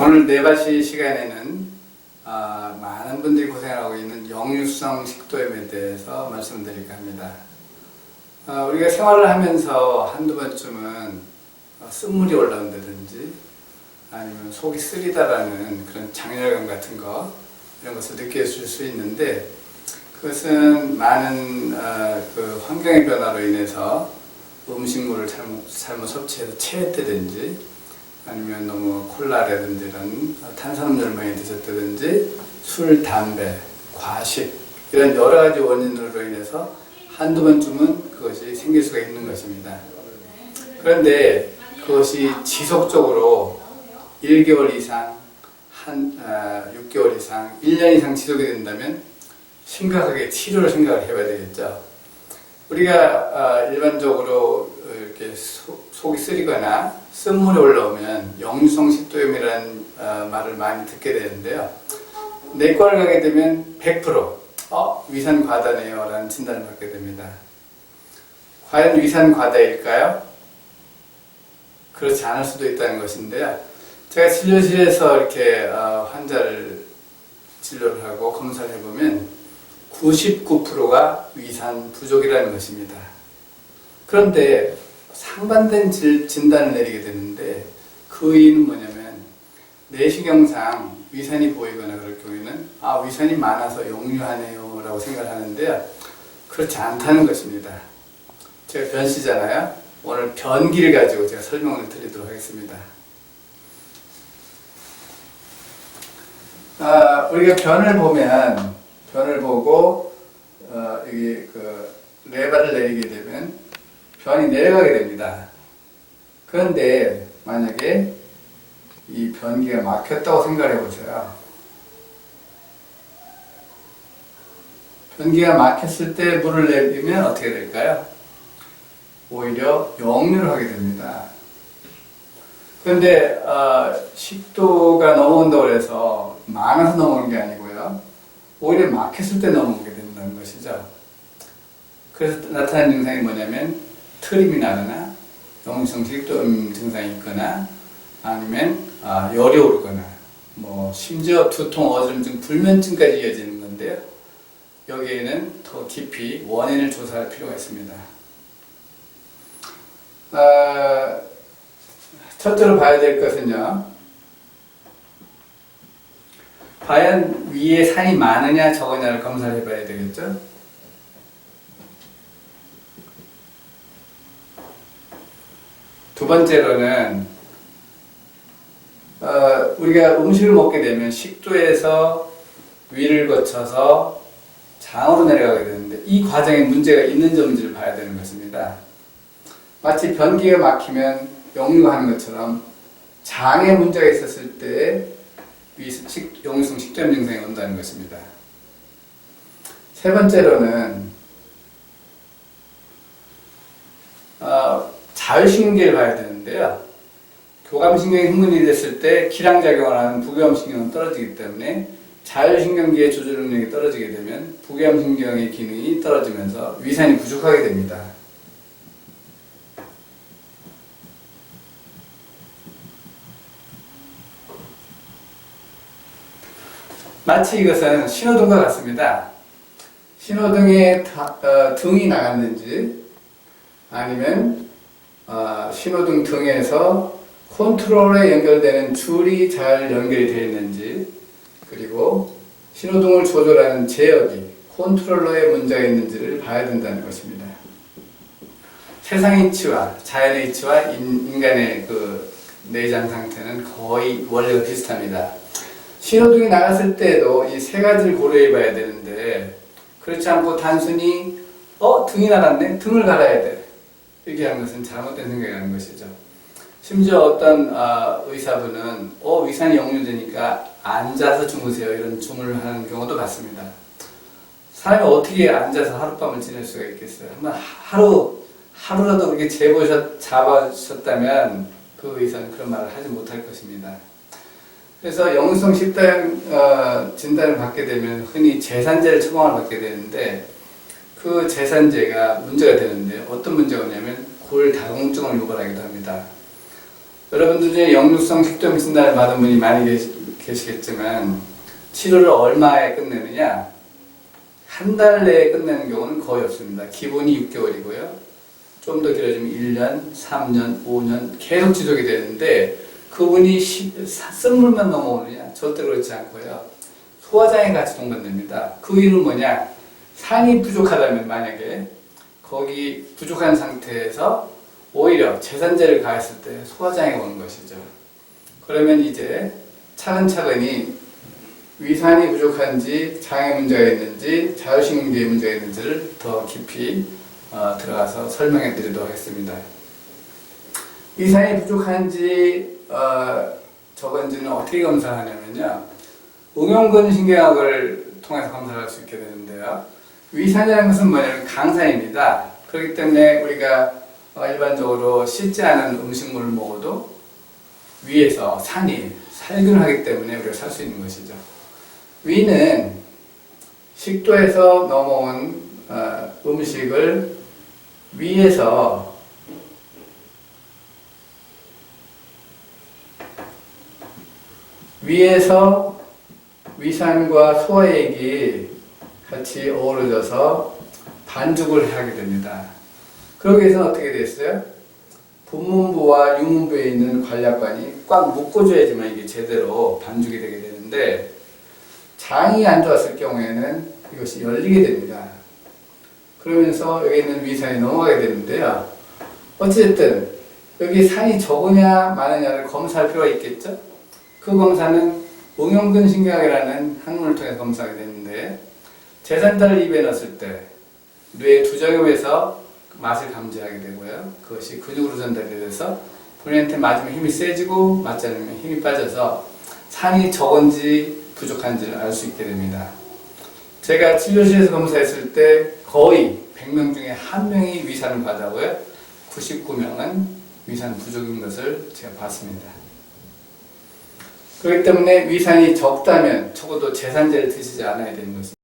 오늘 네바시 시간에는 많은 분들이 고생하고 있는 역류성 식도염에 대해서 말씀드릴까 합니다. 우리가 생활을 하면서 한두 번쯤은 쓴물이 올라온다든지 아니면 속이 쓰리다라는 그런 장열감 같은 거 이런 것을 느껴질 수 있는데, 그것은 많은 그 환경의 변화로 인해서 음식물을 잘못 섭취해서 체했다든지 아니면 너무 콜라라든지 이런 탄산음료를 많이 드셨다든지 술, 담배, 과식 이런 여러 가지 원인으로 인해서 한두 번쯤은 그것이 생길 수가 있는 것입니다. 그런데 그것이 지속적으로 1개월 이상, 6개월 이상, 1년 이상 지속이 된다면 심각하게 치료를 생각을 해봐야 되겠죠. 우리가 일반적으로 이렇게 속이 쓰리거나 쓴물이 올라오면 역류성 식도염이라는 말을 많이 듣게 되는데요. 내과를 가게 되면 100% 위산 과다네요 라는 진단을 받게 됩니다. 과연 위산 과다일까요? 그렇지 않을 수도 있다는 것인데요. 제가 진료실에서 이렇게 환자를 진료를 하고 검사를 해보면 99%가 위산 부족이라는 것입니다. 그런데 상반된 진단을 내리게 되는데, 그 이유는 뭐냐면 내시경상 위산이 보이거나 그럴 경우에는 위산이 많아서 역류하네요 라고 생각을 하는데요. 그렇지 않다는 것입니다. 제가 변씨잖아요. 오늘 변기를 가지고 제가 설명을 드리도록 하겠습니다. 우리가 변을 보고 여기 레바를 내리게 되면 변이 내려가게 됩니다. 그런데 만약에 이 변기가 막혔다고 생각해 보세요. 변기가 막혔을 때 물을 내리면 어떻게 될까요? 오히려 역류를 하게 됩니다. 그런데 식도가 넘어온다고 해서 많아서 넘어오는 게 아니고요, 오히려 막혔을 때 넘어오게 된다는 것이죠. 그래서 나타나는 증상이 뭐냐면 트림이 나거나 역류성 식도염 증상이 있거나 아니면 열이 오르거나 심지어 두통, 어지럼증, 불면증까지 이어지는 건데요. 여기에는 더 깊이 원인을 조사할 필요가 있습니다. 첫째로 봐야 될 것은요, 과연 위에 산이 많으냐 적으냐를 검사를 해봐야 되겠죠. 두 번째로는 우리가 음식을 먹게 되면 식도에서 위를 거쳐서 장으로 내려가게 되는데, 이 과정에 문제가 있는지 없는지를 봐야 되는 것입니다. 마치 변기가 막히면 역류가 하는 것처럼 장에 문제가 있었을 때 역류성 식도염 증상이 온다는 것입니다. 세 번째로는 자율신경계를 봐야 되는데요. 교감신경이 흥분이 됐을 때 기량작용을 하는 부교감신경은 떨어지기 때문에 자율신경계의 조절 능력이 떨어지게 되면 부교감신경의 기능이 떨어지면서 위산이 부족하게 됩니다. 마치 이것은 신호등과 같습니다. 신호등에 등이 나갔는지 아니면 신호등 등에서 컨트롤에 연결되는 줄이 잘 연결이 되어 있는지, 그리고 신호등을 조절하는 제어기, 컨트롤러에 문제가 있는지를 봐야 된다는 것입니다. 세상의 이치와 자연의 이치와 인간의 그 내장 상태는 거의 원래가 비슷합니다. 신호등이 나갔을 때도 이 세 가지를 고려해 봐야 되는데, 그렇지 않고 단순히 등이 나갔네? 등을 갈아야 돼. 이렇게 하는 것은 잘못된 생각이 하는 것이죠. 심지어 어떤 의사분은 위산이 역류되니까 앉아서 주무세요 이런 주문을 하는 경우도 봤습니다. 사람이 어떻게 앉아서 하룻밤을 지낼 수가 있겠어요? 한번 하루라도 그렇게 잡아주셨다면 그 의사는 그런 말을 하지 못할 것입니다. 그래서 역류성 식도염 진단을 받게 되면 흔히 제산제를 처방을 받게 되는데, 그 제산제가 문제가 되는데, 어떤 문제가 오냐면 골다공증을 유발하기도 합니다. 여러분들 중에 역류성 식도염 진단을 받은 분이 많이 계시겠지만 치료를 얼마에 끝내느냐? 한 달 내에 끝내는 경우는 거의 없습니다. 기본이 6개월이고요. 좀 더 길어지면 1년, 3년, 5년 계속 지속이 되는데 그분이 쓴 물만 넘어오느냐? 절대 그렇지 않고요. 소화장애 같이 동반됩니다. 그 이유는 뭐냐? 산이 부족하다면 만약에 거기 부족한 상태에서 오히려 제산제를 가했을 때 소화장애가 오는 것이죠. 그러면 이제 차근차근히 위산이 부족한지 장애 문제가 있는지 자율신경계에 문제가 있는지를 더 깊이 들어가서 설명해 드리도록 하겠습니다. 위산이 부족한지 적은지는 어떻게 검사하냐면요. 응용근신경학을 통해서 검사할 수 있게 되는데요. 위산이라는 것은 뭐냐면 강산입니다. 그렇기 때문에 우리가 일반적으로 씻지 않은 음식물을 먹어도 위에서 산이 살균을 하기 때문에 우리가 살 수 있는 것이죠. 위는 식도에서 넘어온 음식을 위에서 위산과 소화액이 같이 어우러져서 반죽을 하게 됩니다. 그러기 위해서는 어떻게 됐어요? 분문부와 유문부에 있는 관략관이 꽉 묶어줘야지만 이게 제대로 반죽이 되게 되는데 장이 안 좋았을 경우에는 이것이 열리게 됩니다. 그러면서 여기 있는 위산이 넘어가게 되는데요. 어쨌든 여기 산이 적으냐 많으냐를 검사할 필요가 있겠죠? 그 검사는 응용근신경학이라는 학문을 통해 검사하게 되는데 제산제를 입에 넣었을 때 뇌에 두작용해서 맛을 감지하게 되고요. 그것이 근육으로 전달이 돼서 본인한테 맞으면 힘이 세지고 맞지 않으면 힘이 빠져서 산이 적은지 부족한지를 알 수 있게 됩니다. 제가 진료실에서 검사했을 때 거의 100명 중에 1명이 위산을 받았고요. 99명은 위산 부족인 것을 제가 봤습니다. 그렇기 때문에 위산이 적다면 적어도 제산제를 드시지 않아야 되는 것입니다.